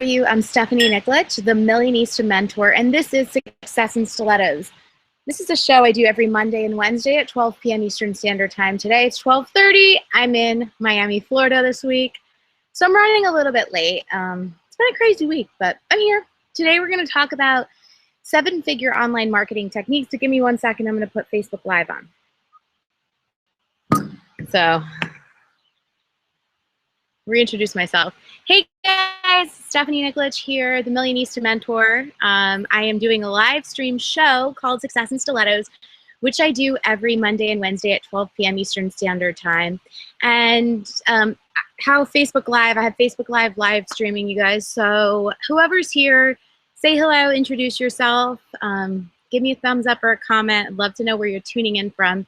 you? I'm Stephanie Niklich, the Millionista Mentor, and this is Success in Stilettos. This is a show I do every Monday and Wednesday at 12 p.m. Eastern Standard Time. Today it's 12:30. I'm in Miami, Florida this week, so I'm running a little bit late. It's been a crazy week, but I'm here. Today we're going to talk about 7-figure online marketing techniques. So give me 1 second. I'm going to put Facebook Live on. So reintroduce myself. Hey guys, Stephanie Niklich here, the Millionista Mentor. I am doing a live stream show called Success in Stilettos, which I do every Monday and Wednesday at 12 p.m. Eastern Standard Time. And how Facebook Live, I have Facebook Live streaming, you guys. So whoever's here, say hello, introduce yourself, give me a thumbs up or a comment. I'd love to know where you're tuning in from.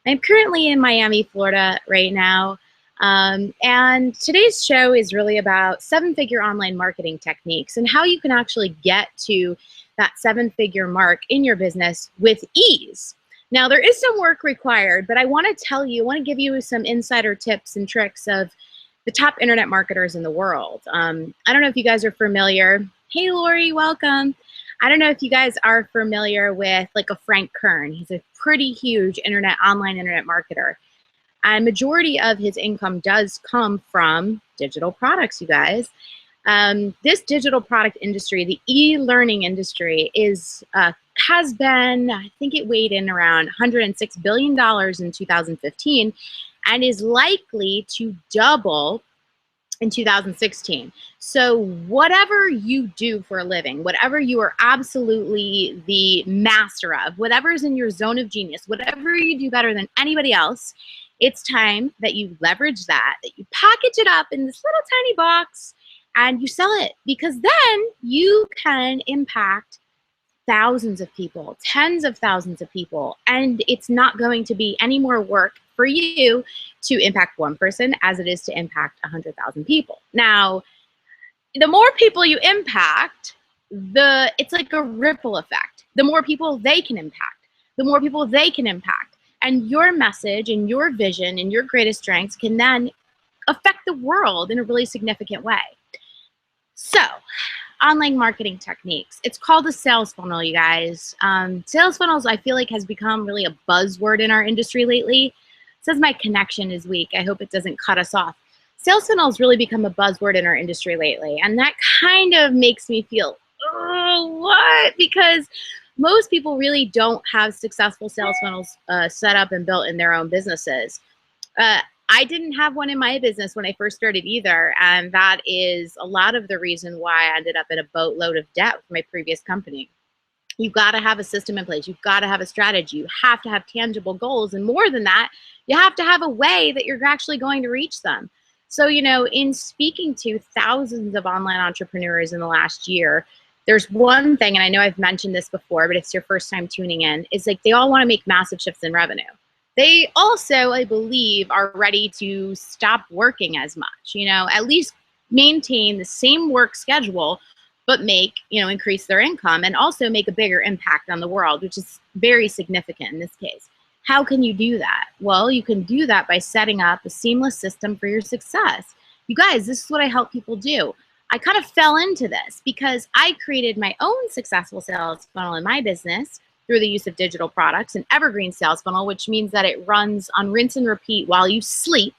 I'm currently in Miami, Florida right now. And today's show is really about 7-figure online marketing techniques and how you can actually get to that 7-figure mark in your business with ease. Now, there is some work required, but I want to give you some insider tips and tricks of the top internet marketers in the world. I don't know if you guys are familiar. Hey, Lori, welcome. I don't know if you guys are familiar with like a Frank Kern. He's a pretty huge online internet marketer. And majority of his income does come from digital products, you guys. This digital product industry, the e-learning industry, has been, I think it weighed in around $106 billion in 2015 and is likely to double in 2016. So whatever you do for a living, whatever you are absolutely the master of, whatever's in your zone of genius, whatever you do better than anybody else, it's time that you leverage that you package it up in this little tiny box and you sell it, because then you can impact thousands of people, tens of thousands of people, and it's not going to be any more work for you to impact one person as it is to impact 100,000 people. Now, the more people you impact, it's like a ripple effect. The more people they can impact, the more people they can impact. And your message and your vision and your greatest strengths can then affect the world in a really significant way. So, online marketing techniques. It's called a sales funnel, you guys. Sales funnels, I feel like, has become really a buzzword in our industry lately. It says my connection is weak. I hope it doesn't cut us off. Sales funnels really become a buzzword in our industry lately. And that kind of makes me feel, oh, what? Because most people really don't have successful sales funnels set up and built in their own businesses. I didn't have one in my business when I first started either, and that is a lot of the reason why I ended up in a boatload of debt with my previous company. You've got to have a system in place. You've got to have a strategy. You have to have tangible goals, and more than that, you have to have a way that you're actually going to reach them. So, you know, in speaking to thousands of online entrepreneurs in the last year, there's one thing, and I know I've mentioned this before, but if it's your first time tuning in, is like they all want to make massive shifts in revenue. They also, I believe, are ready to stop working as much, you know, at least maintain the same work schedule, but increase their income and also make a bigger impact on the world, which is very significant in this case. How can you do that? Well, you can do that by setting up a seamless system for your success. You guys, this is what I help people do. I kind of fell into this because I created my own successful sales funnel in my business through the use of digital products, an evergreen sales funnel, which means that it runs on rinse and repeat while you sleep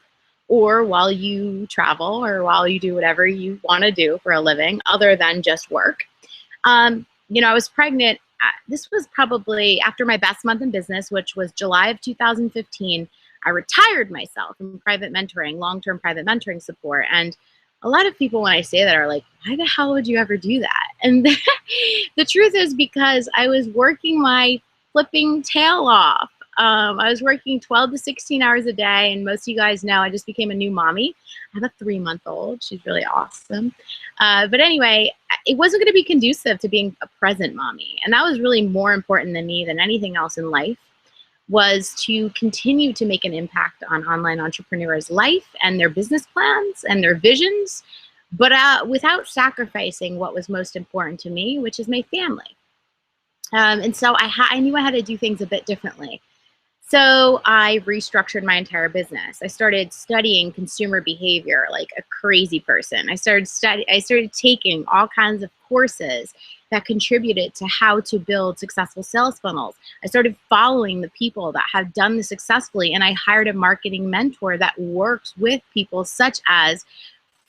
or while you travel or while you do whatever you want to do for a living other than just work. I was pregnant. This was probably after my best month in business, which was July of 2015. I retired myself from private mentoring, long-term private mentoring support. And a lot of people, when I say that, are like, why the hell would you ever do that? And the truth is because I was working my flipping tail off. I was working 12 to 16 hours a day. And most of you guys know I just became a new mommy. I have a 3-month-old. She's really awesome. But anyway, it wasn't going to be conducive to being a present mommy. And that was really more important than me than anything else in life, was to continue to make an impact on online entrepreneurs' life and their business plans and their visions, but without sacrificing what was most important to me, which is my family. And so I knew I had to do things a bit differently. So I restructured my entire business. I started studying consumer behavior like a crazy person. I started taking all kinds of courses that contributed to how to build successful sales funnels. I started following the people that have done this successfully, and I hired a marketing mentor that works with people such as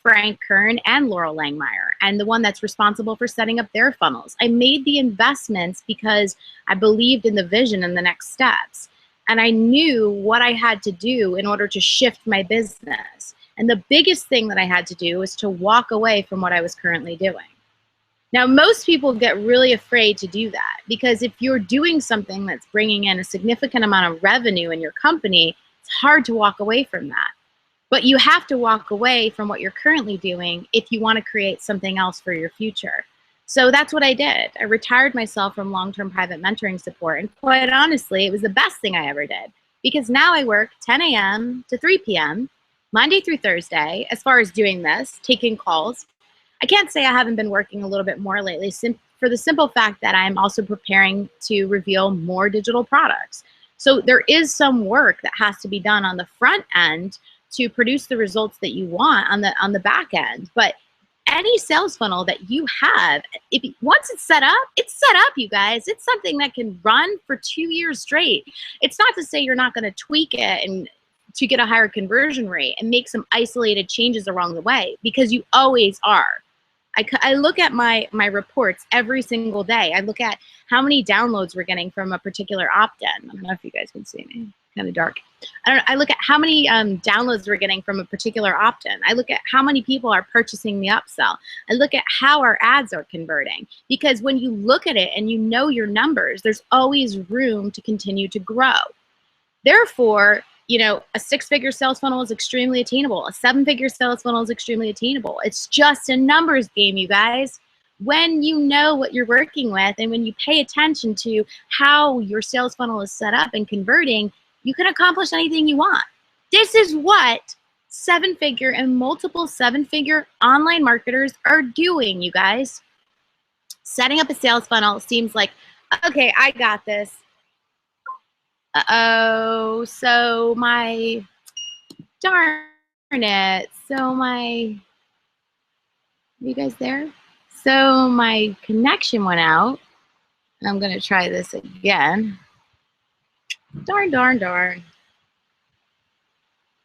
Frank Kern and Laurel Langmeyer, and the one that's responsible for setting up their funnels. I made the investments because I believed in the vision and the next steps. And I knew what I had to do in order to shift my business. And the biggest thing that I had to do was to walk away from what I was currently doing. Now, most people get really afraid to do that because if you're doing something that's bringing in a significant amount of revenue in your company, it's hard to walk away from that. But you have to walk away from what you're currently doing if you want to create something else for your future. So that's what I did. I retired myself from long-term private mentoring support. And quite honestly, it was the best thing I ever did because now I work 10 a.m. to 3 p.m., Monday through Thursday, as far as doing this, taking calls. I can't say I haven't been working a little bit more lately for the simple fact that I'm also preparing to reveal more digital products. So there is some work that has to be done on the front end to produce the results that you want on the back end. But any sales funnel that you have, once it's set up, you guys. It's something that can run for 2 years straight. It's not to say you're not going to tweak it and to get a higher conversion rate and make some isolated changes along the way, because you always are. I look at my reports every single day. I look at how many downloads we're getting from a particular opt-in. I don't know if you guys can see me. Kind of dark. I look at how many downloads we're getting from a particular opt-in. I look at how many people are purchasing the upsell. I look at how our ads are converting. Because when you look at it and you know your numbers, there's always room to continue to grow. Therefore, you know, a 6-figure sales funnel is extremely attainable. A 7-figure sales funnel is extremely attainable. It's just a numbers game, you guys. When you know what you're working with and when you pay attention to how your sales funnel is set up and converting, you can accomplish anything you want. This is what 7-figure and multiple 7-figure online marketers are doing, you guys. Setting up a sales funnel seems like, okay, I got this. Uh-oh, so darn it. Are you guys there? So my connection went out, and I'm gonna try this again. Darn.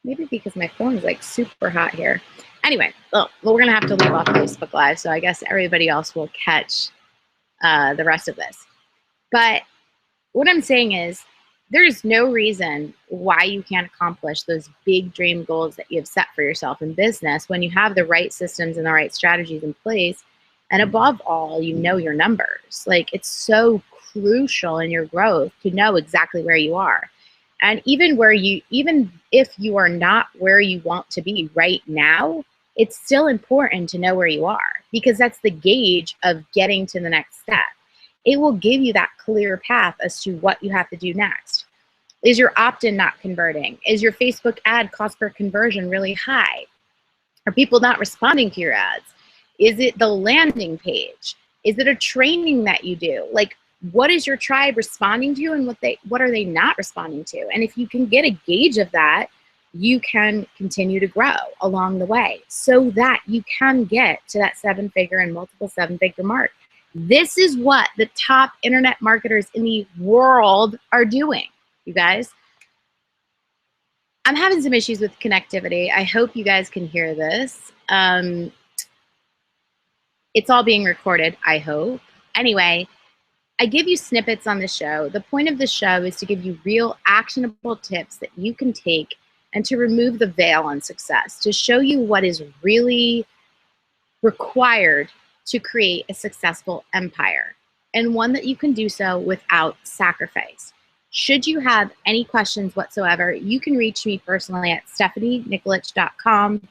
Maybe because my phone is like super hot here. Anyway, well, we're gonna have to leave off Facebook Live, so I guess everybody else will catch the rest of this. But what I'm saying is, there's no reason why you can't accomplish those big dream goals that you have set for yourself in business when you have the right systems and the right strategies in place. And above all, you know your numbers. Like, it's so crucial in your growth to know exactly where you are. And even if you are not where you want to be right now, it's still important to know where you are, because that's the gauge of getting to the next step. It will give you that clear path as to what you have to do next. Is your opt-in not converting? Is your Facebook ad cost per conversion really high? Are people not responding to your ads? Is it the landing page? Is it a training that you do? Like, what is your tribe responding to, and what are they not responding to? And if you can get a gauge of that, you can continue to grow along the way so that you can get to that 7-figure and multiple 7-figure mark. This is what the top internet marketers in the world are doing, you guys. I'm having some issues with connectivity. I hope you guys can hear this. It's all being recorded, I hope. Anyway, I give you snippets on the show. The point of the show is to give you real actionable tips that you can take and to remove the veil on success, to show you what is really required to create a successful empire, and one that you can do so without sacrifice. Should you have any questions whatsoever, you can reach me personally at stephanienikolich.com.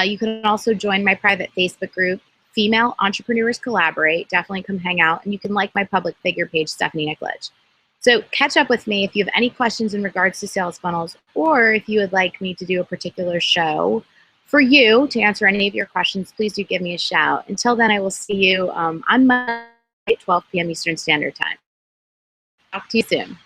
You can also join my private Facebook group, Female Entrepreneurs Collaborate. Definitely come hang out, and you can like my public figure page, Stephanie Nikolich. So catch up with me if you have any questions in regards to sales funnels, or if you would like me to do a particular show for you to answer any of your questions, please do give me a shout. Until then, I will see you on Monday at 12 p.m. Eastern Standard Time. Talk to you soon.